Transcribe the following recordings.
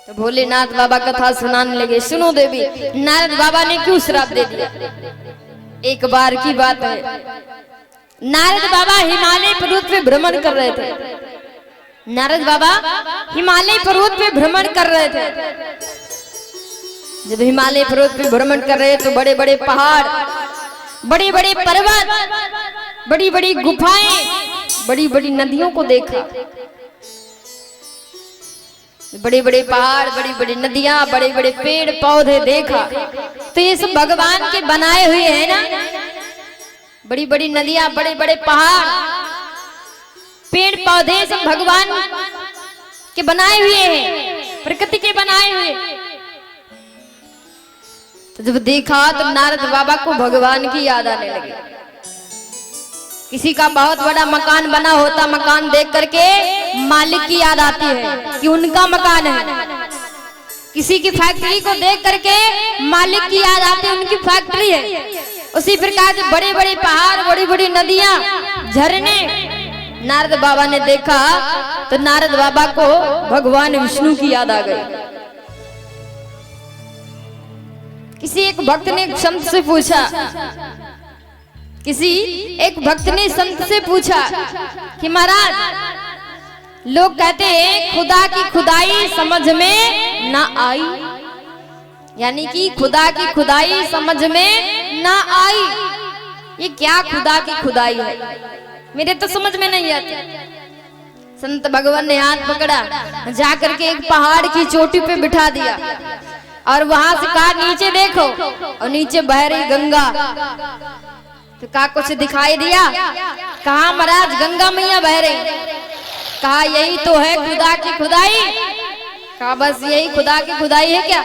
तो भोलेनाथ बाबा कथा सुनाने लगे। सुनो देवी, नारद बाबा ने क्यों श्राप दे दिया। एक बार की बात है, नारद बाबा हिमालय पर्वत पे भ्रमण कर रहे थे। नारद बाबा हिमालय पर्वत पे भ्रमण कर रहे थे। जब हिमालय पर्वत पे भ्रमण कर रहे तो बड़े बड़े पहाड़, बड़े बड़े पर्वत, बड़ी बड़ी गुफाएं, बड़ी बड़ी नदियों को देखा। बड़े बड़े पहाड़, बड़ी बड़ी नदियां, बड़े बड़े पेड़ पौधे देखा। तो ये सब भगवान के बनाए हुए हैं ना। बड़ी बड़ी नदियां, बड़े बड़े पहाड़, पेड़ पौधे सब भगवान के बनाए हुए हैं, प्रकृति के बनाए हुए। तो जब देखा तो नारद बाबा को भगवान की याद आने लगी। किसी का बहुत बड़ा मकान बना होता, मकान देख करके मालिक की याद आती है कि उनका मकान है। किसी की फैक्ट्री को देख करके मालिक की याद आती है, उनकी फैक्ट्री है। उसी प्रकार से बड़े बड़े पहाड़, बड़ी बड़ी नदियां, झरने नारद बाबा ने देखा तो नारद बाबा को भगवान विष्णु की याद आ गई। किसी एक भक्त ने संत से पूछा, किसी एक भक्त ने संत से पूछा कि महाराज, लोग कहते हैं खुदा की खुदाई समझ में ना आई, यानी कि खुदा की खुदाई समझ में ना आई। ये क्या खुदा की खुदाई है, मेरे तो समझ में नहीं आती। संत भगवान ने हाथ पकड़ा, जाकर के एक पहाड़ की चोटी पे बिठा दिया और वहां से कहा नीचे देखो, और नीचे बह रही गंगा। तो कहा कुछ दिखाई दिया? कहा महाराज गंगा मैया बह रही। कहा यही तो है खुदा की खुदाई। कहा बस यही खुदा की खुदाई है क्या?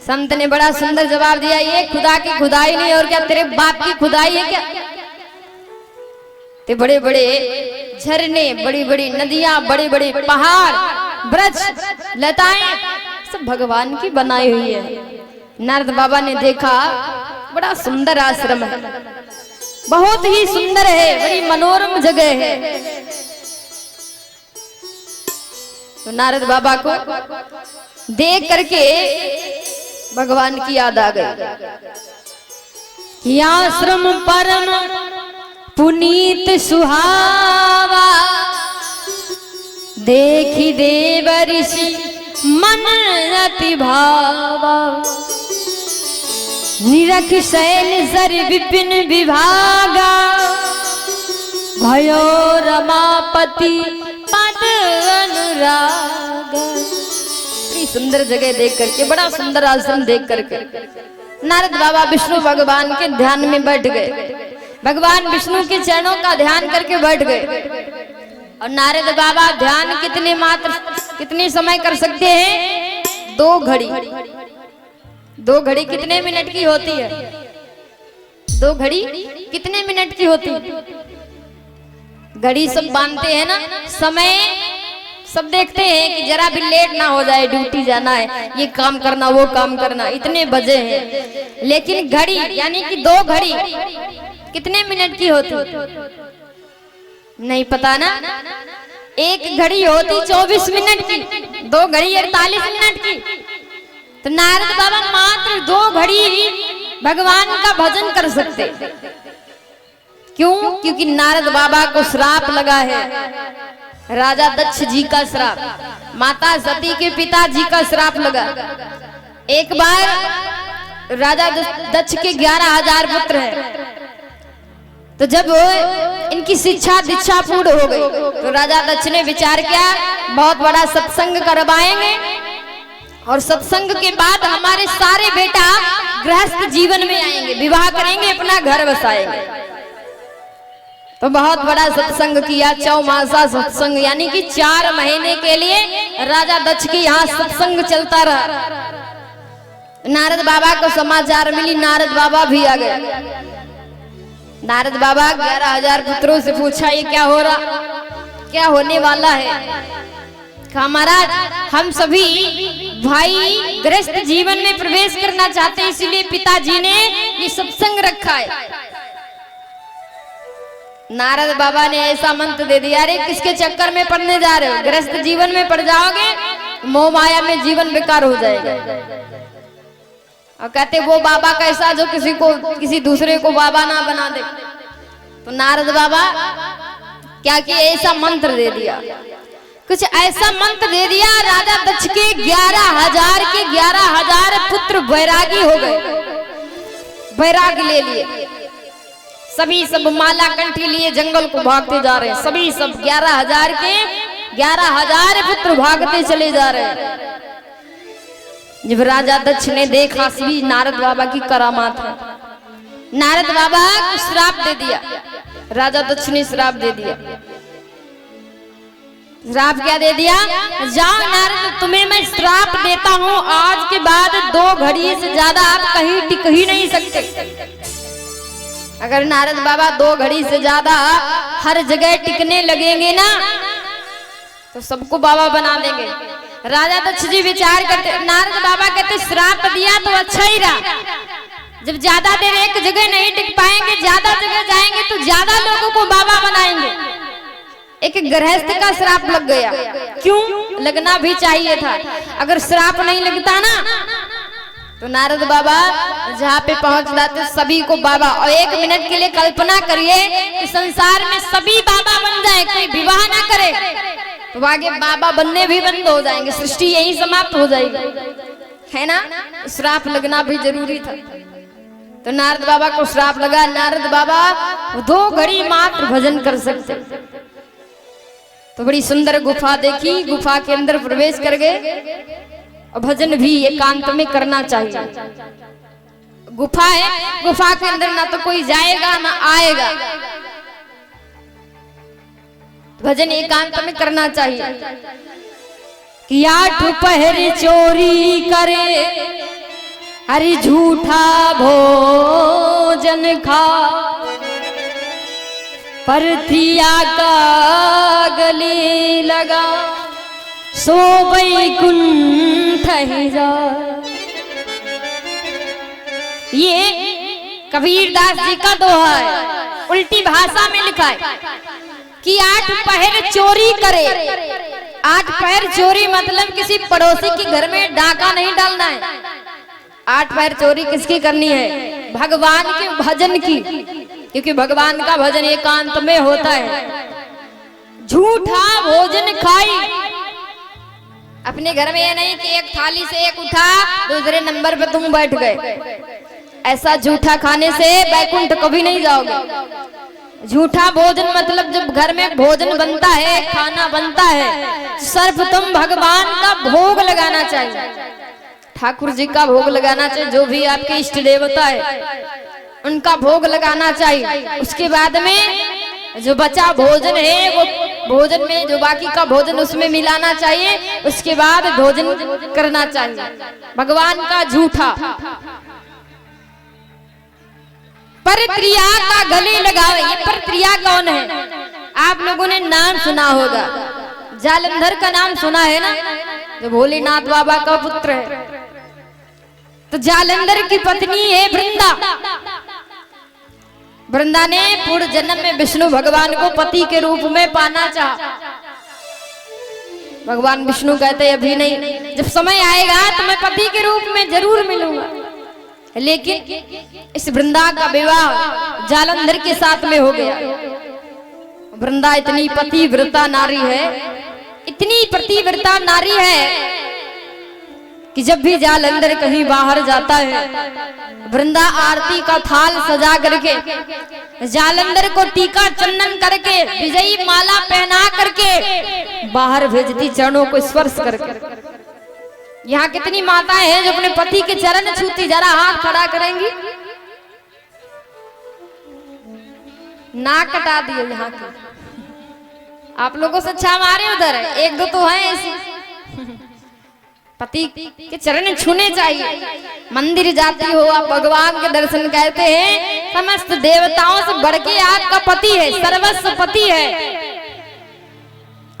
संत ने बड़ा सुंदर जवाब दिया, ये खुदा की खुदाई नहीं और क्या तेरे बाप की खुदाई है क्या? ते बड़े बड़े झरने, बड़ी बड़ी नदियां, बड़े बड़े पहाड़, वृक्ष, लताएं सब भगवान की बनाई हुई है। नारद बाबा ने देखा बड़ा सुंदर आश्रम है, बहुत ही सुंदर है, बड़ी मनोरम जगह है। तो नारद बाबा को देख करके भगवान की याद आ गई। आश्रम परम पुनीत सुहावा, देखी देव ऋषि मन अति भावा। निरख शैल सर विपिन विभागा, भयो रमापति पद अनुराग। बड़ी सुंदर जगह देख करके, बड़ा सुंदर आश्रम देख करके नारद बाबा विष्णु भगवान के ध्यान में बैठ गए। भगवान विष्णु के चरणों का ध्यान करके बैठ गए। और नारद बाबा ध्यान कितने समय कर सकते हैं? 2 घड़ी। 2 घड़ी कितने मिनट की होती है? 2 घड़ी कितने मिनट की होती है? घड़ी सब बांधते हैं ना, समय सब देखते हैं कि जरा भी लेट ना हो जाए, ड्यूटी जाना है, ये काम करना, वो काम करना, इतने बजे हैं। लेकिन घड़ी यानी कि 2 घड़ी कितने मिनट की होती? नहीं पता ना। एक घड़ी होती 24 मिनट की, 2 घड़ी 48 मिनट की। तो नारद बाबा मात्र 2 घड़ी भगवान का भजन कर सकते। क्यों? क्योंकि नारद बाबा को श्राप लगा है, राजा दक्ष जी का श्राप, माता सती के पिताजी का श्राप लगा। एक बार राजा दक्ष के 11,000 पुत्र हैं। तो जब इनकी शिक्षा दीक्षा पूर्ण हो गई तो राजा दक्ष ने विचार किया, बहुत बड़ा सत्संग करवाएंगे और सत्संग के बाद हमारे सारे बेटा गृहस्थ जीवन में आएंगे, विवाह करेंगे, अपना घर बसाएंगे। तो बहुत बड़ा सत्संग किया, चौमासा सत्संग, यानी कि 4 महीने के लिए राजा दक्ष के यहाँ सत्संग चलता रहा। नारद बाबा को समाचार मिली, नारद बाबा भी आ गए। नारद बाबा 11,000 पुत्रों से पूछा, ये क्या हो रहा, क्या होने वाला है? कहा महाराज, हम सभी भाई गृहस्थ जीवन में प्रवेश करना चाहते हैं, इसीलिए पिताजी ने ये सत्संग रखा है। नारद बाबा ने ऐसा मंत्र दे दिया, अरे किसके चक्कर में पड़ने जा रहे हो, गृहस्थ जीवन में पड़ जाओगे मोह माया में जीवन बेकार हो जाएगा। और कहते वो बाबा कैसा जो किसी दूसरे को बाबा ना बना दे। तो नारद बाबा क्या किया, ऐसा मंत्र दे दिया, कुछ ऐसा मंत्र दे दिया, राजा दक्ष के 11,000 पुत्र वैरागी हो गए, वैराग ले लिए। सभी सब माला कंठी लिए जंगल को भागते जा रहे हैं, सभी सब 11,000 पुत्र भागते चले जा रहे हैं। जब राजा दक्ष ने देखा सभी नारद बाबा की करामात है, नारद बाबा को श्राप दे दिया। राजा दक्ष ने श्राप दे दिया। श्राप क्या दे दिया, जाओ नारद तुम्हें मैं श्राप देता हूं, आज के बाद 2 घड़ी से ज्यादा आप कहीं टिक ही नहीं सकते। अगर नारद बाबा 2 घड़ी से ज्यादा हर जगह टिकने लगेंगे ना तो सबको बाबा बना देंगे। राजा दक्ष जी विचार करते, नारद बाबा कहते श्राप दिया तो अच्छा ही रहा, जब ज्यादा देर एक जगह नहीं टिक पाएंगे, ज्यादा जगह जाएंगे तो ज्यादा लोगों को बाबा बनाएंगे। एक गृहस्थ का श्राप लग गया, क्यों लगना भी चाहिए था। अगर श्राप नहीं लगता ना तो नारद बाबा जहाँ पे पहुंच जाते सभी को बाबा। और 1 मिनट के लिए कल्पना करिए कि संसार में सभी बाबा बन जाए, कोई विवाह ना करे तो आगे बाबा बनने भी बंद हो जाएंगे, सृष्टि यही समाप्त हो जाएगी, है ना। श्राप लगना भी जरूरी था। तो नारद बाबा को श्राप लगा। नारद बाबा 2 घड़ी मात्र भजन कर सकते। तो बड़ी सुंदर गुफा देखी, गुफा के अंदर प्रवेश कर गए। और भजन भी एकांत में करना चाहिए। गुफा है, गुफा के अंदर ना तो कोई जाएगा ना आएगा, भजन एकांत में करना चाहिए। कि 8 पहर चोरी करे, अरे झूठा भोजन खा, परथिया का गले लगा, सो वैकुंठ जा। ये कबीरदास जी का दोहा है, उल्टी भाषा में लिखा है कि 8 पहर चोरी करे। 8 पहर चोरी मतलब किसी पड़ोसी के घर में डाका नहीं डालना है। 8 पहर चोरी किसकी करनी है, भगवान के भजन की, क्योंकि भगवान का भजन एकांत में होता है। झूठा भोजन खाई, अपने घर में ये नहीं कि एक थाली से एक उठा दूसरे नंबर पे तुम बैठ गए, ऐसा झूठा खाने से बैकुंठ कभी नहीं जाओगे। झूठा भोजन मतलब जब घर में भोजन बनता है, खाना बनता है, सर्वप्रथम भगवान का भोग लगाना चाहिए, ठाकुर जी का भोग लगाना चाहिए। जो भी आपके इष्ट देवता है उनका भोग लगाना चाहिए। उसके बाद में जो बचा भोजन है वो भोजन में जो बाकी का भोजन उसमें मिलाना चाहिए। उसके बाद भोजन करना चाहिए। भगवान का झूठा परक्रिया का गले लगावे। ये परक्रिया कौन है, आप लोगों ने नाम सुना होगा, जालंधर का नाम सुना है ना, जो भोलेनाथ बाबा का पुत्र है। तो जालंधर की पत्नी है वृंदा। वृंदा ने पूर्व जन्म में विष्णु भगवान को पति के रूप में पाना चाहा। भगवान विष्णु कहते अभी नहीं, जब समय आएगा तो मैं पति के रूप में जरूर मिलूंगा। लेकिन इस वृंदा का विवाह जालंधर के साथ में हो गया। वृंदा इतनी पतिव्रता नारी है, इतनी पतिव्रता नारी है कि जब भी जालंधर कहीं बाहर जाता है, वृंदा आरती का थाल सजा करके, जालंधर को टीका चंदन करके, विजयी माला पहना करके बाहर भेजती, चरणों को स्पर्श करके। यहाँ कितनी माताएं हैं जो अपने पति के चरण छूती, जरा हाथ खड़ा करेंगी। नाक कटा दिए यहाँ के, आप लोगों से अच्छा हमारे उधर है, 1-2 तो है ऐसी। पति के चरण छूने चाहिए। मंदिर जाती हो आप, भगवान के दर्शन करते हैं, समस्त देवताओं से बढ़ के आपका पति है, सर्वस्व पति है।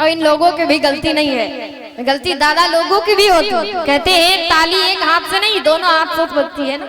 और इन लोगों की भी गलती नहीं है, गलती दादा लोगों की भी होती है। कहते हैं ताली एक हाथ से नहीं, दोनों हाथ से बजती है ना।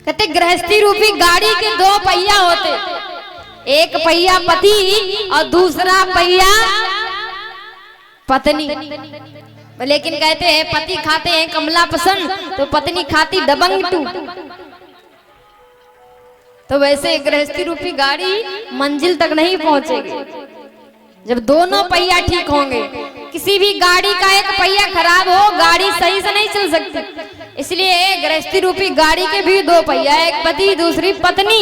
कहते गृहस्थी रूपी गाड़ी के 2 पहिया होते, एक पहिया पति और दूसरा पहिया पत्नी। लेकिन कहते हैं पति खाते हैं कमला पसंद तो पत्नी खाती दबंग टू। तो वैसे गृहस्थी रूपी गाड़ी मंजिल तक नहीं पहुंचेगी जब दोनों पहिया ठीक होंगे। किसी भी गाड़ी का एक पहिया खराब हो गाड़ी सही से नहीं चल सकती। इसलिए गृहस्थी रूपी गाड़ी के भी दो पहिया, एक पति दूसरी पत्नी।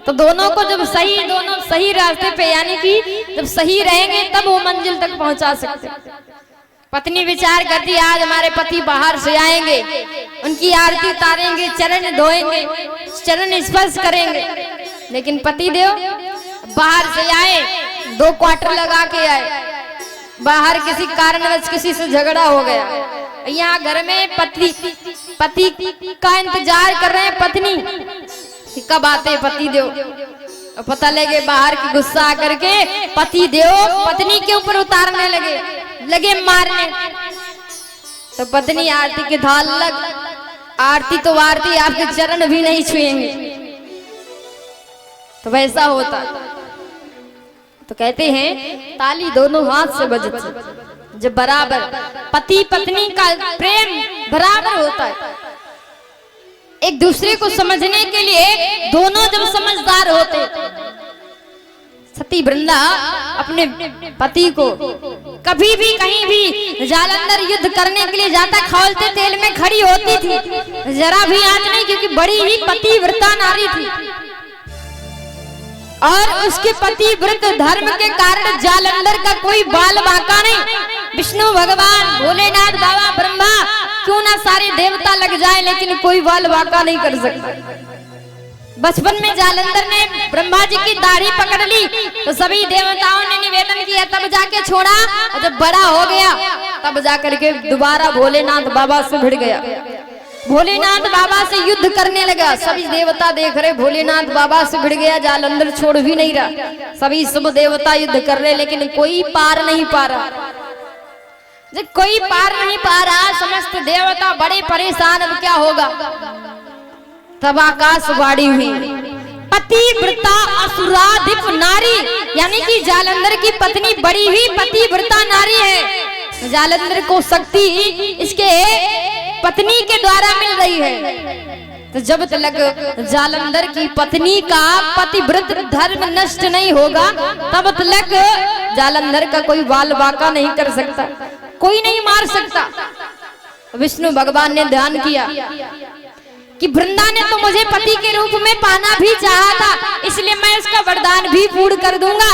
तो दोनों को जब दोनों सही रास्ते पे यानी कि जब सही रहेंगे तब वो मंजिल तक पहुंचा सकते। पत्नी विचार करती आज हमारे पति बाहर से आएंगे, उनकी आरती उतारेंगे, चरण धोएंगे, चरण स्पर्श करेंगे। लेकिन पति देव बाहर से आए, 2 क्वार्टर लगा के आए, बाहर किसी कारणवश किसी से झगड़ा हो गया, यहाँ घर में पति का इंतजार कर रहे हैं पत्नी कि कब आते पति देव। और पता लगे बाहर की गुस्सा आकर के पति देव पत्नी के ऊपर उतारने लगे मारने। तो पत्नी आरती के थाल लग, आरती तो आरती आपके चरण भी नहीं छुएंगे। तो वैसा होता। तो कहते हैं ताली दोनों हाथ से बजती जब बराबर पति पत्नी का प्रेम बराबर होता है। एक दूसरे को समझने के लिए दोनों जब समझदार होते। सती वृंदा अपने पति को कभी भी कहीं भी जालंधर युद्ध करने के लिए जाता खौलते तेल में खड़ी होती थी, जरा भी आंच नहीं, क्योंकि बड़ी ही पतिव्रता नारी थी। और उसके पतिव्रत धर्म के कारण जालंधर का कोई बाल बांका नहीं। विष्णु भगवान भोलेनाथ बाबा ब्रह्मा क्यों ना सारे देवता लग जाए लेकिन कोई बाल बांका नहीं कर सकता। बचपन में जालंधर ने ब्रह्मा जी की दाढ़ी पकड़ ली तो सभी देवताओं ने निवेदन किया, तब जाके छोड़ा। और जब बड़ा हो गया तब जाकर के दोबारा भोलेनाथ बाबा से भिड़ गया, भोलेनाथ बाबा से युद्ध करने लगा। सभी देवता देख रहे भोलेनाथ बाबा से भिड़ गया, जालंधर छोड़ भी नहीं रहा। सभी सब देवता युद्ध कर रहे लेकिन कोई पार नहीं पा रहा। जब कोई पार नहीं पा रहा समस्त देवता बड़े परेशान, अब क्या होगा। तब आकाशवाणी हुई, पतिव्रता असुराधिप नारी, यानी कि जालंधर की पत्नी बड़ी ही पतिव्रता नारी है। जालंधर को शक्ति इसके पत्नी के द्वारा मिल रही है। तो जब तक जालंधर की पत्नी का पतिव्रत धर्म नष्ट नहीं होगा तब तक जालंधर का कोई बाल बांका नहीं कर सकता, कोई नहीं मार सकता। विष्णु भगवान ने ध्यान किया कि वृंदा ने तो मुझे पति के रूप में पाना भी चाहा था, इसलिए मैं उसका वरदान भी पूर्ण कर दूंगा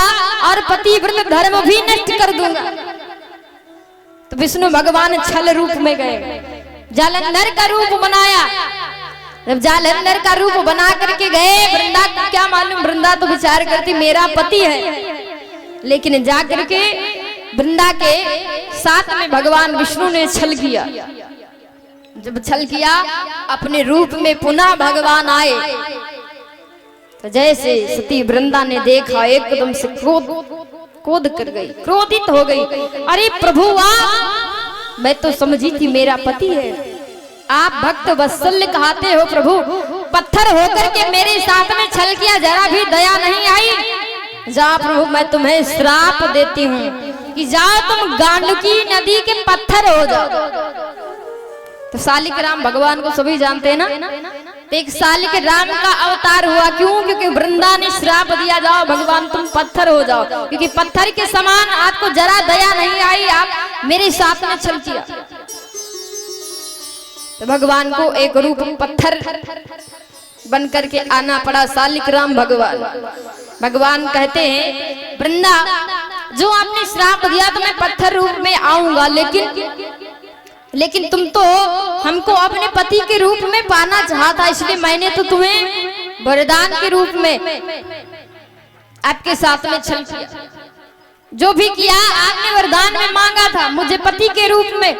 और पतिव्रत धर्म भी नष्ट कर दूंगा। तो विष्णु भगवान छल रूप में गए, जालंधर का रूप बनाया। जब जालंधर का रूप बना करके गए, वृंदा को क्या मालूम, वृंदा तो विचार करती मेरा पति है। लेकिन जाकर के वृंदा के साथ में भगवान विष्णु ने छल किया। जब छल किया अपने रूप में पुनः भगवान आए तो जैसे सती वृंदा ने देखा एकदम से क्रोध कर गई, क्रोधित हो गई। अरे प्रभु आप, मैं तो समझी थी मेरा पति है, आप भक्त वत्सल्य कहते हो प्रभु, पत्थर होकर के मेरे साथ में छल किया, जरा भी दया नहीं आई। जा प्रभु मैं तुम्हें श्राप देती हूँ कि जाओ तुम गांडकी नदी के पत्थर हो जाओ। तो सालिक राम भगवान को सभी जानते हैं ना, तो एक सालिक राम का अवतार हुआ। क्यों? क्योंकि वृंदा ने श्राप दिया, जाओ भगवान तुम पत्थर हो जाओ, क्योंकि पत्थर के समान आपको जरा दया नहीं आई, आप मेरे साथ में छल किया। तो भगवान को एक रूप पत्थर बन करके आना पड़ा, सालिक राम भगवान। भगवान कहते हैं वृंदा जो आपने श्राप दिया तो मैं पत्थर रूप में आऊंगा, लेकिन तुम तो हमको अपने पति के रूप में पाना चाहता, इसलिए मैंने तो तुम्हें वरदान के रूप में आपके साथ में छल किया। जो भी किया आपने वरदान में मांगा था, मुझे पति के रूप में।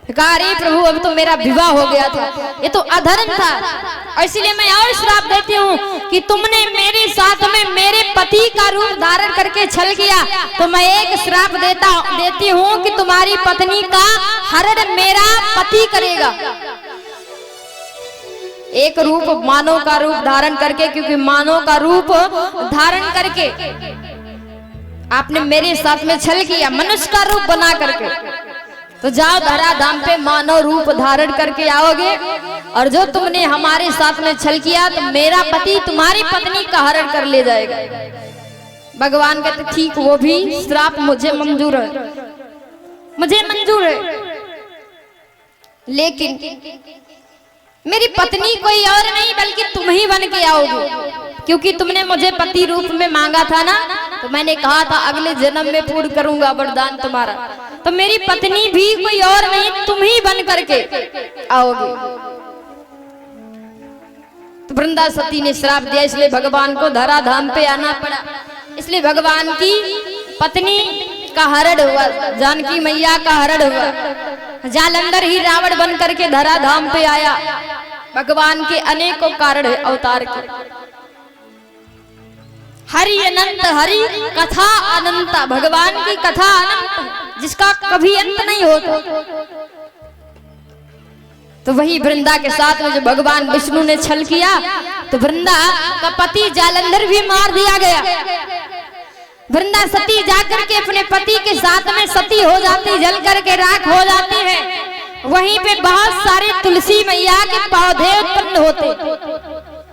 कहा अरे प्रभु अब तो मेरा विवाह हो गया था, ये तो अधर्म था, इसलिए मैं और श्राप देती हूँ कि तुमने मेरे साथ में मेरे पति का रूप धारण करके छल किया, तो मैं एक श्राप देती हूँ कि तुम्हारी पत्नी का हरण मेरा पति करेगा। एक रूप मानव का रूप धारण करके, क्योंकि मानव का रूप धारण करके आपने मेरे साथ में छल किया मनुष्य का रूप बना करके, तो जाओ धरा धाम पे मानव रूप धारण करके आओगे। और जो तुमने हमारे साथ में छल किया तो मेरा पति तुम्हारी पत्नी का हरण कर ले जाएगा। भगवान कहते ठीक, वो भी श्राप मुझे मंजूर है, मुझे मंजूर है, लेकिन मेरी पत्नी कोई और नहीं बल्कि तुम ही बन के आओगे, क्योंकि तुमने मुझे पति रूप में मांगा था ना, तो मैंने कहा था अगले जन्म में पूर्ण करूंगा वरदान तुम्हारा। तो मेरी पत्नी भी कोई और नहीं, तुम ही बन करके आओगे। तो वृंदा सती ने श्राप दिया, इसलिए भगवान को धरा धाम पे आना पड़ा। इसलिए भगवान की पत्नी का हरण हुआ, जानकी मैया का हरण हुआ। जालंधर ही रावण बन करके धरा धाम पे आया। भगवान के अनेकों कारण है अवतार के। हरि अनंत, हरि कथा अनंता, भगवान की कथा अनंत, जिसका कभी अंत नहीं होता। तो वही वृंदा के साथ में जो भगवान विष्णु ने छल किया, तो वृंदा का पति जालंधर भी मार दिया गया। वृंदा सती जाकर के अपने पति के साथ में सती हो जाती, जल करके राख हो जाती है। वहीं पे बहुत सारे तुलसी मैया के पौधे उत्पन्न होते।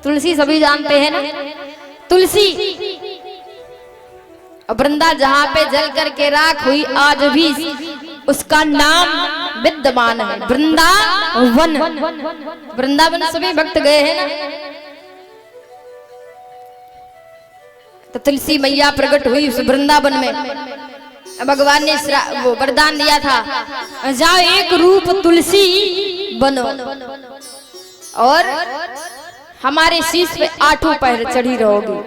तुलसी सभी जानते हैं ना, तुलसी। वृंदा जहाँ पे जल करके राख हुई, आज भी उसका नाम विद्यमान है, वृंदावन। वृंदावन सभी भक्त गए हैं ना। तो तुलसी मैया प्रकट हुई उस वृंदावन में। भगवान ने वो वरदान दिया था, जाओ एक रूप तुलसी बनो और हमारे शीश पे 8 पैर चढ़ी रहोगी।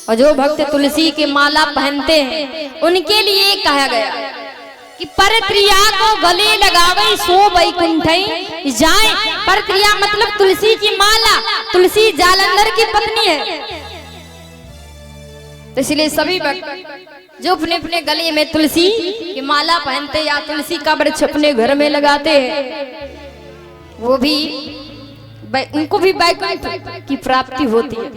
और जो भक्त तुलसी की माला पहनते हैं उनके लिए कहा गया कि परक्रिया को गले लगावे सो वैकुंठ जाए। परक्रिया मतलब तुलसी की माला, तुलसी जालंधर की पत्नी है। तो इसलिए सभी भक्त जो अपने अपने गले में तुलसी की माला पहनते या तुलसी का वृक्ष अपने घर में लगाते हैं, वो भी उनको भी वैकुंठ की प्राप्ति होती है।